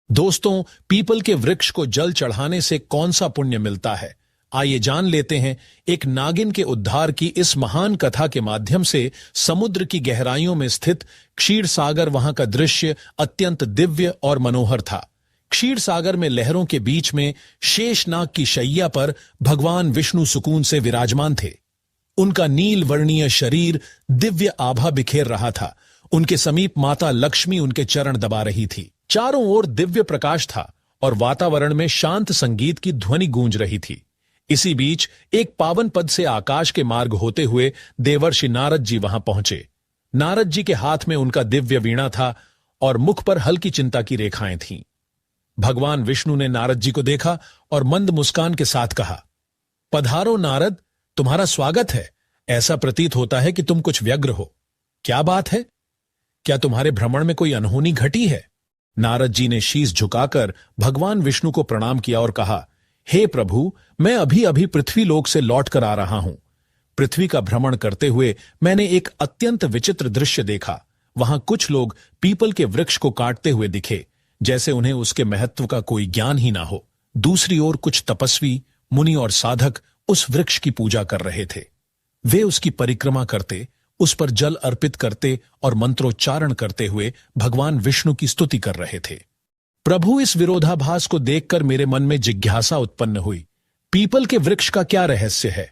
दोस्तों, पीपल के वृक्ष को जल चढ़ाने से कौन सा पुण्य मिलता है? आइए जान लेते हैं। एक नागिन के उद्धार की इस महान कथा के माध्यम से समुद्र की गहराइयों में स्थित क्षीर सागर, वहां का दृश्य अत्यंत दिव्य और मनोहर था। क्षीर सागर में लहरों के बीच में शेषनाग की शैया पर भगवान विष्णु सुकून से विराजमान थे। उनका नील वर्णीय शरीर दिव्य आभा बिखेर रहा था। उनके समीप माता लक्ष्मी उनके चरण दबा रही थी। चारों ओर दिव्य प्रकाश था और वातावरण में शांत संगीत की ध्वनि गूंज रही थी। इसी बीच एक पावन पद से आकाश के मार्ग होते हुए देवर्षि नारद जी वहां पहुंचे। नारद जी के हाथ में उनका दिव्य वीणा था और मुख पर हल्की चिंता की रेखाएं थीं। भगवान विष्णु ने नारद जी को देखा और मंद मुस्कान के साथ कहा, पधारो नारद, तुम्हारा स्वागत है। ऐसा प्रतीत होता है कि तुम कुछ व्यग्र हो। क्या बात है? क्या तुम्हारे भ्रमण में कोई अनहोनी घटी है? नारद जी ने शीश झुकाकर भगवान विष्णु को प्रणाम किया और कहा, हे प्रभु, मैं अभी अभी पृथ्वी लोक से लौट कर आ रहा हूं। पृथ्वी का भ्रमण करते हुए मैंने एक अत्यंत विचित्र दृश्य देखा। वहां कुछ लोग पीपल के वृक्ष को काटते हुए दिखे, जैसे उन्हें उसके महत्व का कोई ज्ञान ही ना हो। दूसरी ओर कुछ तपस्वी, मुनि और साधक उस वृक्ष की पूजा कर रहे थे। वे उसकी परिक्रमा करते, उस पर जल अर्पित करते और मंत्रोच्चारण करते हुए भगवान विष्णु की स्तुति कर रहे थे। प्रभु, इस विरोधाभास को देखकर मेरे मन में जिज्ञासा उत्पन्न हुई। पीपल के वृक्ष का क्या रहस्य है?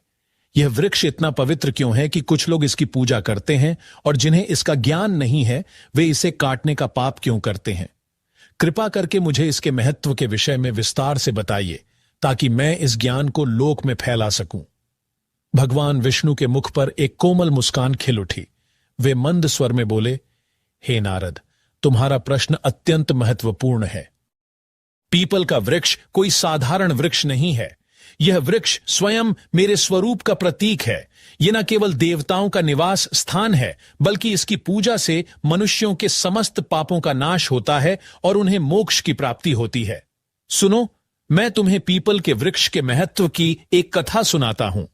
यह वृक्ष इतना पवित्र क्यों है कि कुछ लोग इसकी पूजा करते हैं और जिन्हें इसका ज्ञान नहीं है वे इसे काटने का पाप क्यों करते हैं? कृपा करके मुझे इसके महत्व के विषय में विस्तार से बताइए, ताकि मैं इस ज्ञान को लोक में फैला सकूं। भगवान विष्णु के मुख पर एक कोमल मुस्कान खिल उठी। वे मंद स्वर में बोले, हे नारद, तुम्हारा प्रश्न अत्यंत महत्वपूर्ण है। पीपल का वृक्ष कोई साधारण वृक्ष नहीं है। यह वृक्ष स्वयं मेरे स्वरूप का प्रतीक है। यह न केवल देवताओं का निवास स्थान है, बल्कि इसकी पूजा से मनुष्यों के समस्त पापों का नाश होता है और उन्हें मोक्ष की प्राप्ति होती है। सुनो, मैं तुम्हें पीपल के वृक्ष के महत्व की एक कथा सुनाता हूं,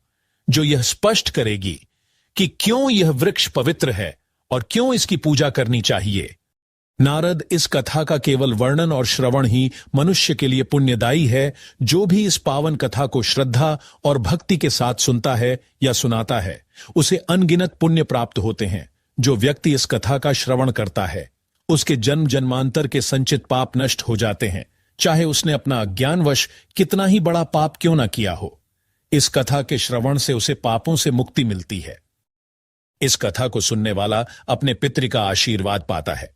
जो यह स्पष्ट करेगी कि क्यों यह वृक्ष पवित्र है और क्यों इसकी पूजा करनी चाहिए। नारद, इस कथा का केवल वर्णन और श्रवण ही मनुष्य के लिए पुण्यदायी है। जो भी इस पावन कथा को श्रद्धा और भक्ति के साथ सुनता है या सुनाता है, उसे अनगिनत पुण्य प्राप्त होते हैं। जो व्यक्ति इस कथा का श्रवण करता है, उसके जन्म जन्मांतर के संचित पाप नष्ट हो जाते हैं, चाहे उसने अपना अज्ञानवश कितना ही बड़ा पाप क्यों न किया हो। इस कथा के श्रवण से उसे पापों से मुक्ति मिलती है। इस कथा को सुनने वाला अपने पितृ का आशीर्वाद पाता है।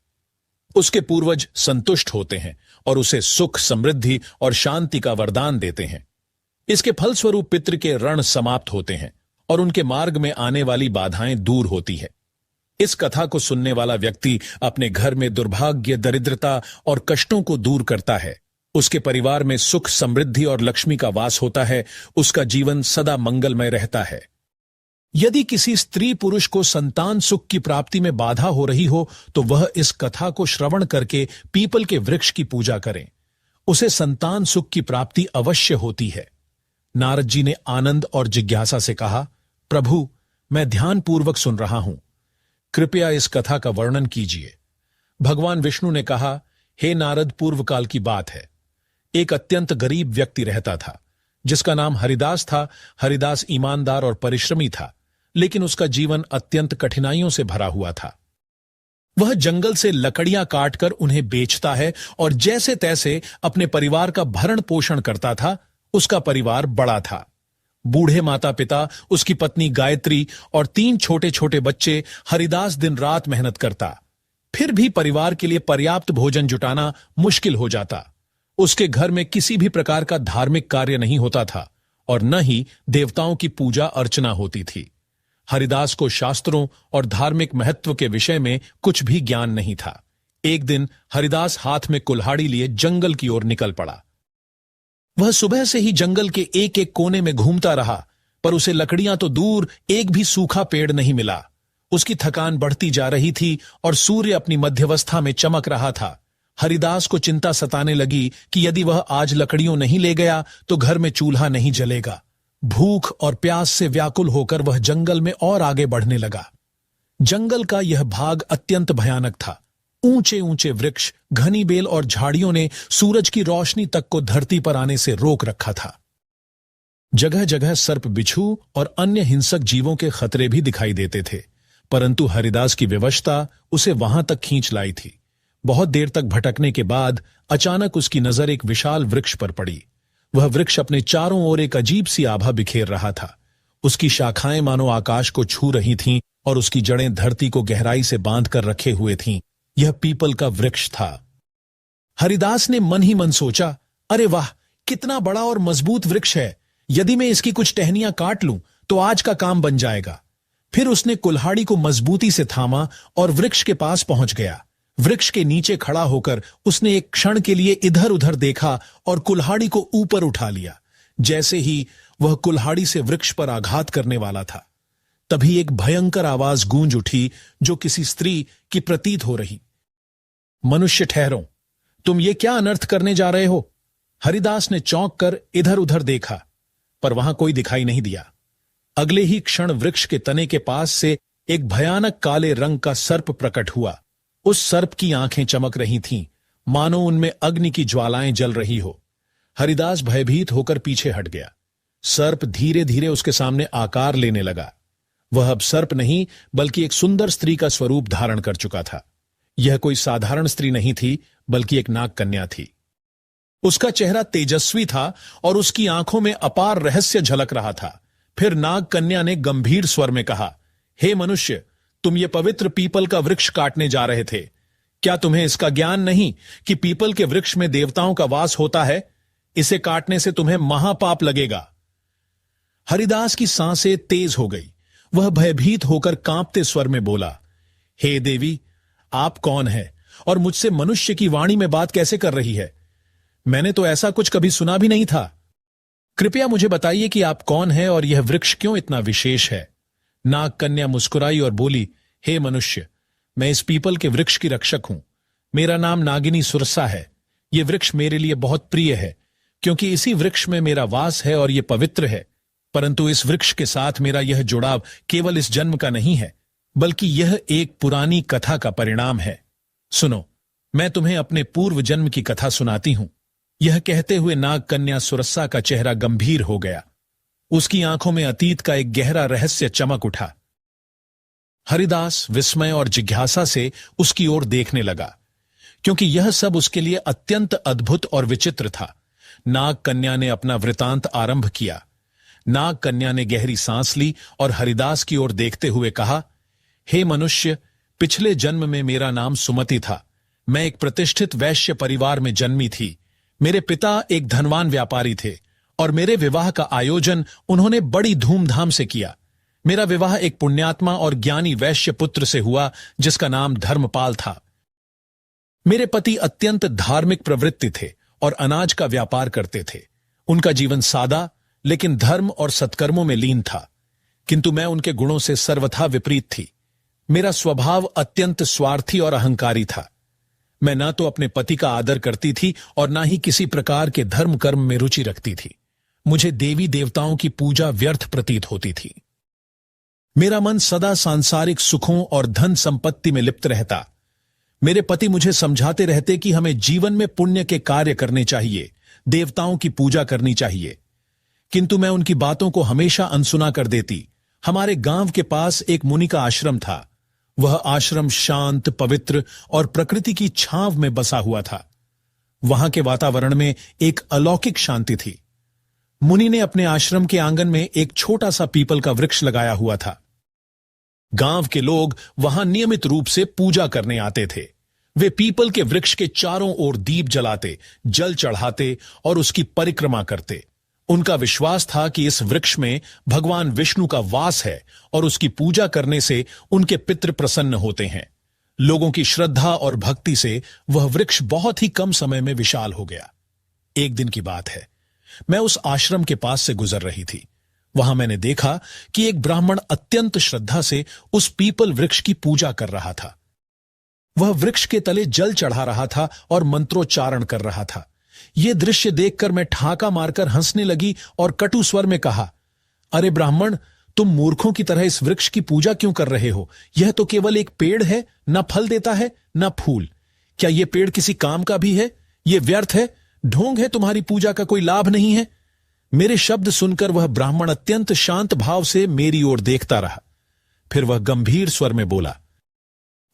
उसके पूर्वज संतुष्ट होते हैं और उसे सुख, समृद्धि और शांति का वरदान देते हैं। इसके फलस्वरूप पितृ के ऋण समाप्त होते हैं और उनके मार्ग में आने वाली बाधाएं दूर होती है। इस कथा को सुनने वाला व्यक्ति अपने घर में दुर्भाग्य, दरिद्रता और कष्टों को दूर करता है। उसके परिवार में सुख, समृद्धि और लक्ष्मी का वास होता है। उसका जीवन सदा मंगलमय रहता है। यदि किसी स्त्री पुरुष को संतान सुख की प्राप्ति में बाधा हो रही हो, तो वह इस कथा को श्रवण करके पीपल के वृक्ष की पूजा करें। उसे संतान सुख की प्राप्ति अवश्य होती है। नारद जी ने आनंद और जिज्ञासा से कहा, प्रभु, मैं ध्यानपूर्वक सुन रहा हूं। कृपया इस कथा का वर्णन कीजिए। भगवान विष्णु ने कहा, हे नारद, पूर्व काल की बात है। एक अत्यंत गरीब व्यक्ति रहता था, जिसका नाम हरिदास था। हरिदास ईमानदार और परिश्रमी था, लेकिन उसका जीवन अत्यंत कठिनाइयों से भरा हुआ था। वह जंगल से लकड़ियां काटकर उन्हें बेचता है और जैसे तैसे अपने परिवार का भरण पोषण करता था। उसका परिवार बड़ा था। बूढ़े माता पिता, उसकी पत्नी गायत्री और 3 छोटे छोटे बच्चे। हरिदास दिन रात मेहनत करता, फिर भी परिवार के लिए पर्याप्त भोजन जुटाना मुश्किल हो जाता। उसके घर में किसी भी प्रकार का धार्मिक कार्य नहीं होता था और न ही देवताओं की पूजा अर्चना होती थी। हरिदास को शास्त्रों और धार्मिक महत्व के विषय में कुछ भी ज्ञान नहीं था। एक दिन हरिदास हाथ में कुल्हाड़ी लिए जंगल की ओर निकल पड़ा। वह सुबह से ही जंगल के एक एक कोने में घूमता रहा, पर उसे लकड़ियां तो दूर, एक भी सूखा पेड़ नहीं मिला। उसकी थकान बढ़ती जा रही थी और सूर्य अपनी मध्यवस्था में चमक रहा था। हरिदास को चिंता सताने लगी कि यदि वह आज लकड़ियों नहीं ले गया तो घर में चूल्हा नहीं जलेगा। भूख और प्यास से व्याकुल होकर वह जंगल में और आगे बढ़ने लगा। जंगल का यह भाग अत्यंत भयानक था। ऊंचे ऊंचे वृक्ष, घनी बेल और झाड़ियों ने सूरज की रोशनी तक को धरती पर आने से रोक रखा था। जगह जगह सर्प, बिच्छू और अन्य हिंसक जीवों के खतरे भी दिखाई देते थे, परंतु हरिदास की विवशता उसे वहां तक खींच लाई थी। बहुत देर तक भटकने के बाद अचानक उसकी नजर एक विशाल वृक्ष पर पड़ी। वह वृक्ष अपने चारों ओर एक अजीब सी आभा बिखेर रहा था। उसकी शाखाएं मानो आकाश को छू रही थीं और उसकी जड़ें धरती को गहराई से बांध कर रखे हुए थीं। यह पीपल का वृक्ष था। हरिदास ने मन ही मन सोचा, अरे वाह, कितना बड़ा और मजबूत वृक्ष है। यदि मैं इसकी कुछ टहनियां काट लूं तो आज का काम बन जाएगा। फिर उसने कुल्हाड़ी को मजबूती से थामा और वृक्ष के पास पहुंच गया। वृक्ष के नीचे खड़ा होकर उसने एक क्षण के लिए इधर उधर देखा और कुल्हाड़ी को ऊपर उठा लिया। जैसे ही वह कुल्हाड़ी से वृक्ष पर आघात करने वाला था, तभी एक भयंकर आवाज गूंज उठी जो किसी स्त्री की प्रतीत हो रही। मनुष्य ठहरो, तुम ये क्या अनर्थ करने जा रहे हो? हरिदास ने चौंक कर इधर उधर देखा, पर वहां कोई दिखाई नहीं दिया। अगले ही क्षण वृक्ष के तने के पास से एक भयानक काले रंग का सर्प प्रकट हुआ। उस सर्प की आंखें चमक रही थीं, मानो उनमें अग्नि की ज्वालाएं जल रही हो। हरिदास भयभीत होकर पीछे हट गया। सर्प धीरे धीरे उसके सामने आकार लेने लगा। वह अब सर्प नहीं बल्कि एक सुंदर स्त्री का स्वरूप धारण कर चुका था। यह कोई साधारण स्त्री नहीं थी, बल्कि एक नाग कन्या थी। उसका चेहरा तेजस्वी था और उसकी आंखों में अपार रहस्य झलक रहा था। फिर नाग कन्या ने गंभीर स्वर में कहा, हे मनुष्य, तुम ये पवित्र पीपल का वृक्ष काटने जा रहे थे। क्या तुम्हें इसका ज्ञान नहीं कि पीपल के वृक्ष में देवताओं का वास होता है? इसे काटने से तुम्हें महापाप लगेगा। हरिदास की सांसें तेज हो गई। वह भयभीत होकर कांपते स्वर में बोला, हे देवी, आप कौन है और मुझसे मनुष्य की वाणी में बात कैसे कर रही है? मैंने तो ऐसा कुछ कभी सुना भी नहीं था। कृपया मुझे बताइए कि आप कौन है और यह वृक्ष क्यों इतना विशेष है। नाग कन्या मुस्कुराई और बोली, हे मनुष्य, मैं इस पीपल के वृक्ष की रक्षक हूं। मेरा नाम नागिनी सुरसा है। यह वृक्ष मेरे लिए बहुत प्रिय है, क्योंकि इसी वृक्ष में मेरा वास है और यह पवित्र है। परंतु इस वृक्ष के साथ मेरा यह जुड़ाव केवल इस जन्म का नहीं है, बल्कि यह एक पुरानी कथा का परिणाम है। सुनो, मैं तुम्हें अपने पूर्व जन्म की कथा सुनाती हूं। यह कहते हुए नाग कन्या सुरसा का चेहरा गंभीर हो गया। उसकी आंखों में अतीत का एक गहरा रहस्य चमक उठा। हरिदास विस्मय और जिज्ञासा से उसकी ओर देखने लगा, क्योंकि यह सब उसके लिए अत्यंत अद्भुत और विचित्र था। नाग कन्या ने अपना वृतांत आरंभ किया। नाग कन्या ने गहरी सांस ली और हरिदास की ओर देखते हुए कहा, हे मनुष्य, पिछले जन्म में मेरा नाम सुमति था। मैं एक प्रतिष्ठित वैश्य परिवार में जन्मी थी। मेरे पिता एक धनवान व्यापारी थे और मेरे विवाह का आयोजन उन्होंने बड़ी धूमधाम से किया। मेरा विवाह एक पुण्यात्मा और ज्ञानी वैश्य पुत्र से हुआ जिसका नाम धर्मपाल था। मेरे पति अत्यंत धार्मिक प्रवृत्ति थे और अनाज का व्यापार करते थे। उनका जीवन सादा लेकिन धर्म और सत्कर्मों में लीन था, किंतु मैं उनके गुणों से सर्वथा विपरीत थी। मेरा स्वभाव अत्यंत स्वार्थी और अहंकारी था। मैं ना तो अपने पति का आदर करती थी और ना ही किसी प्रकार के धर्म कर्म में रुचि रखती थी। मुझे देवी देवताओं की पूजा व्यर्थ प्रतीत होती थी। मेरा मन सदा सांसारिक सुखों और धन संपत्ति में लिप्त रहता। मेरे पति मुझे समझाते रहते कि हमें जीवन में पुण्य के कार्य करने चाहिए, देवताओं की पूजा करनी चाहिए, किंतु मैं उनकी बातों को हमेशा अनसुना कर देती। हमारे गांव के पास एक मुनि का आश्रम था। वह आश्रम शांत, पवित्र और प्रकृति की छांव में बसा हुआ था। वहां के वातावरण में एक अलौकिक शांति थी। मुनि ने अपने आश्रम के आंगन में एक छोटा सा पीपल का वृक्ष लगाया हुआ था। गांव के लोग वहां नियमित रूप से पूजा करने आते थे। वे पीपल के वृक्ष के चारों ओर दीप जलाते, जल चढ़ाते और उसकी परिक्रमा करते। उनका विश्वास था कि इस वृक्ष में भगवान विष्णु का वास है और उसकी पूजा करने से उनके पितृ प्रसन्न होते हैं। लोगों की श्रद्धा और भक्ति से वह वृक्ष बहुत ही कम समय में विशाल हो गया। एक दिन की बात है, मैं उस आश्रम के पास से गुजर रही थी। वहां मैंने देखा कि एक ब्राह्मण अत्यंत श्रद्धा से उस पीपल वृक्ष की पूजा कर रहा था। वह वृक्ष के तले जल चढ़ा रहा था और मंत्रोच्चारण कर रहा था। यह दृश्य देखकर मैं ठहाका मारकर हंसने लगी और कटु स्वर में कहा, अरे ब्राह्मण, तुम मूर्खों की तरह इस वृक्ष की पूजा क्यों कर रहे हो? यह तो केवल एक पेड़ है, न फल देता है न फूल। क्या ये पेड़ किसी काम का भी है? ये व्यर्थ है, ढोंग है, तुम्हारी पूजा का कोई लाभ नहीं है। मेरे शब्द सुनकर वह ब्राह्मण अत्यंत शांत भाव से मेरी ओर देखता रहा। फिर वह गंभीर स्वर में बोला,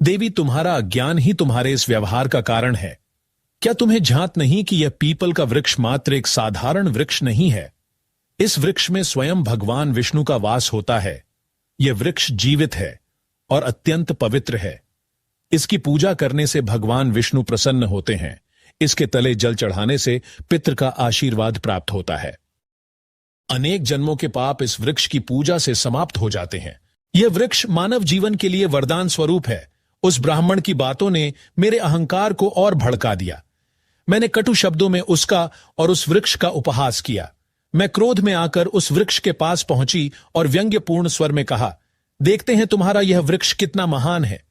देवी, तुम्हारा अज्ञान ही तुम्हारे इस व्यवहार का कारण है। क्या तुम्हें झांत नहीं कि यह पीपल का वृक्ष मात्र एक साधारण वृक्ष नहीं है? इस वृक्ष में स्वयं भगवान विष्णु का वास होता है। यह वृक्ष जीवित है और अत्यंत पवित्र है। इसकी पूजा करने से भगवान विष्णु प्रसन्न होते हैं। इसके तले जल चढ़ाने से पितृ का आशीर्वाद प्राप्त होता है। अनेक जन्मों के पाप इस वृक्ष की पूजा से समाप्त हो जाते हैं। यह वृक्ष मानव जीवन के लिए वरदान स्वरूप है। उस ब्राह्मण की बातों ने मेरे अहंकार को और भड़का दिया। मैंने कटु शब्दों में उसका और उस वृक्ष का उपहास किया। मैं क्रोध में आकर उस वृक्ष के पास पहुंची और व्यंग्यपूर्ण स्वर में कहा, देखते हैं तुम्हारा यह वृक्ष कितना महान है।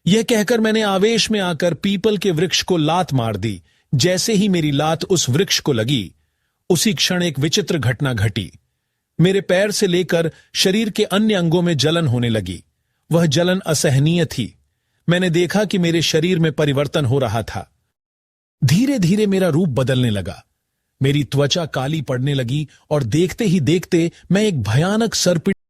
यह कहकर मैंने आवेश में आकर पीपल के वृक्ष को लात मार दी। जैसे ही मेरी लात उस वृक्ष को लगी, उसी क्षण एक विचित्र घटना घटी। मेरे पैर से लेकर शरीर के अन्य अंगों में जलन होने लगी। वह जलन असहनीय थी। मैंने देखा कि मेरे शरीर में परिवर्तन हो रहा था। धीरे धीरे मेरा रूप बदलने लगा। मेरी त्वचा काली पड़ने लगी और देखते ही देखते मैं एक भयानक सर्प